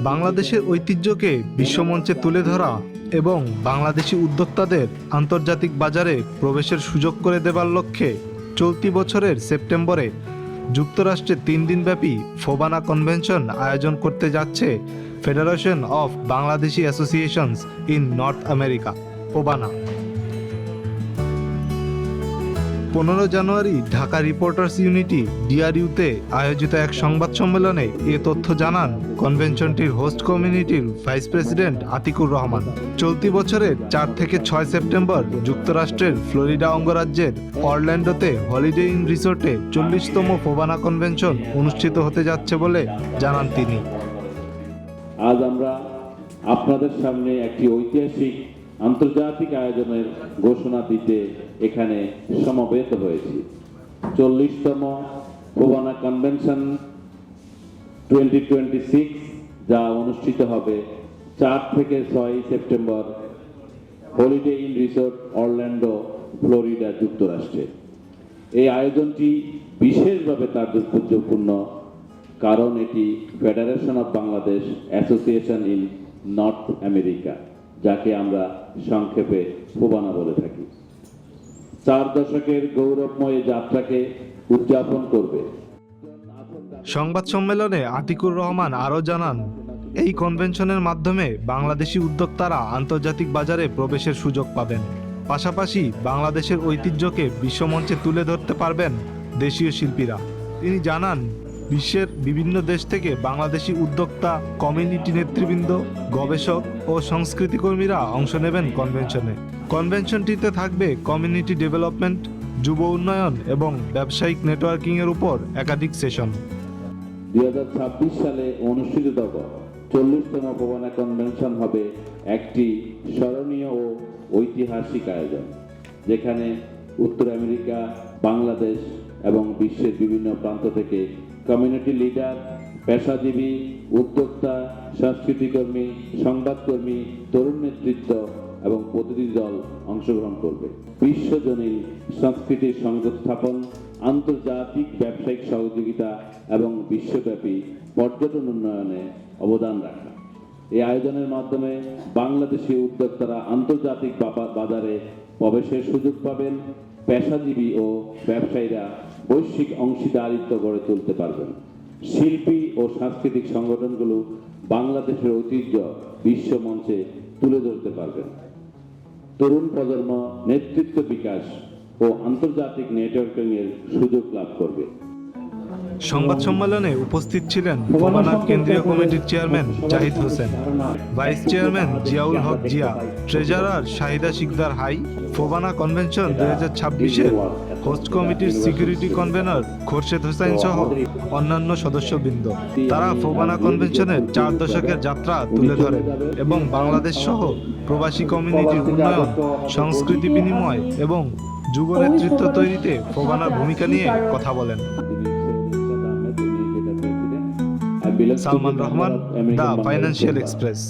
বাংলাদেশের ঐতিহ্যকে বিশ্বমঞ্চে তুলে ধরা এবং বাংলাদেশি উদ্যোক্তাদের আন্তর্জাতিক বাজারে প্রবেশের সুযোগ করে দেবার লক্ষ্যে চলতি বছরের সেপ্টেম্বরে যুক্তরাষ্ট্রে 3 দিনব্যাপী ফোবানা কনভেনশন আয়োজন করতে যাচ্ছে federation of Bangladeshi associations in north America, FOBANA. 15 জানুয়ারি ঢাকা রিপোর্টার্স ইউনিটি ডিআরইউতে আয়োজিত এক সংবাদ সম্মেলনে এ তথ্য জানান কনভেনশনটির হোস্ট কমিউনিটির ভাইস প্রেসিডেন্ট আতিকুর রহমান। চলতি বছরের 4 থেকে 6 সেপ্টেম্বর যুক্তরাষ্ট্রের ফ্লোরিডা অঙ্গরাজ্যের অরল্যান্ডোতে হলিডে ইন রিসোর্টে 40তম ফোবানা কনভেনশন অনুষ্ঠিত হতে যাচ্ছে বলে জানান তিনি। আজ আমরা আপনাদের সামনে একটি ঐতিহাসিক আন্তর্জাতিক আয়োজনের ঘোষণা দিতে এখানে সমবেত হয়েছি। 40তম ফোবানা কনভেনশন 2026 যা অনুষ্ঠিত হবে 4 থেকে 6 September holiday in resort Orlando, Florida, যুক্তরাষ্ট্রে। এই আয়োজনটি বিশেষভাবে তাৎপর্যপূর্ণ কারণ এটি federation of Bangladesh association in north America, যাকে আমরা সংক্ষেপে ফোবানা বলে থাকি, 4 দশকের গৌরবময় যাত্রাকে উদযাপন করবে। সংবাদ সম্মেলনে আতিকুর রহমান আরও জানান, এই কনভেনশনের মাধ্যমে বাংলাদেশি উদ্যোক্তারা আন্তর্জাতিক বাজারে প্রবেশের সুযোগ পাবেন। পাশাপাশি বাংলাদেশের ঐতিহ্যকে বিশ্বমঞ্চে তুলে ধরতে পারবেন দেশীয় শিল্পীরা। তিনি জানান, বিশ্বের বিভিন্ন দেশ থেকে বাংলাদেশি উদ্যোক্তা, কমিউনিটি নেতৃবৃন্দ, গবেষক ও সংস্কৃতিকর্মীরা অংশ নেবেন কনভেনশনে। কনভেনশনটিতে থাকবে কমিউনিটি ডেভেলপমেন্ট, যুব উন্নয়ন এবং ব্যবসায়িক নেটওয়ার্কিংয়ের উপর একাধিক সেশন। 2026 সালে অনুষ্ঠিততম 40তম ফোবানা কনভেনশন হবে একটি স্মরণীয় ও ঐতিহাসিক আয়োজন, যেখানে উত্তর আমেরিকা, বাংলাদেশ এবং বিশ্বের বিভিন্ন প্রান্ত থেকে কমিউনিটি লিডার, পেশাজীবী, উদ্যোক্তা, সংস্কৃতিকর্মী, সংবাদকর্মী, তরুণ নেতৃত্ব এবং প্রতিনিধি দল অংশগ্রহণ করবে। বিশ্বজনীন সংস্কৃতির সংযোগ স্থাপন, আন্তর্জাতিক ব্যবসায়িক সহযোগিতা এবং বিশ্বব্যাপী পর্যটন উন্নয়নে অবদান রাখা। এই আয়োজনের মাধ্যমে বাংলাদেশি উদ্যোক্তারা আন্তর্জাতিক বাজারে প্রবেশের সুযোগ পাবেন, পেশাজীবী ও ব্যবসায়ীরা বৈশ্বিক অংশীদারিত্ব গড়ে তুলতে পারবেন, শিল্পী ও সাংস্কৃতিক সংগঠনগুলো বাংলাদেশের ঐতিহ্য বিশ্ব মঞ্চে তুলে ধরতে পারবেন, তরুণ প্রজন্ম নেতৃত্ব বিকাশ ও আন্তর্জাতিক নেটওয়ার্কিং এর সুযোগ লাভ করবে। সংবাদ সম্মেলনে উপস্থিত ছিলেন ফোবানার কেন্দ্রীয় কমিটির chairman Zahid Hossain, vice chairman Ziaul Haque Zia, treasurer Shahida Sikder Hai, FOBANA convention 2026-এর হোস্ট কমিটির সিকিউরিটি কনভেনর খোরশেদ হোসেন সহ অন্যান্য সদস্যবৃন্দ। তারা ফোবানা কনভেনশনের 4 দশকের যাত্রা তুলে ধরেন এবং বাংলাদেশ সহ প্রবাসী কমিউনিটির উন্নয়ন, সংস্কৃতি বিনিময় এবং যুব নেতৃত্ব তৈরিতে ফোবানার ভূমিকা নিয়ে কথা বলেন। Salman Rahman, the financial express.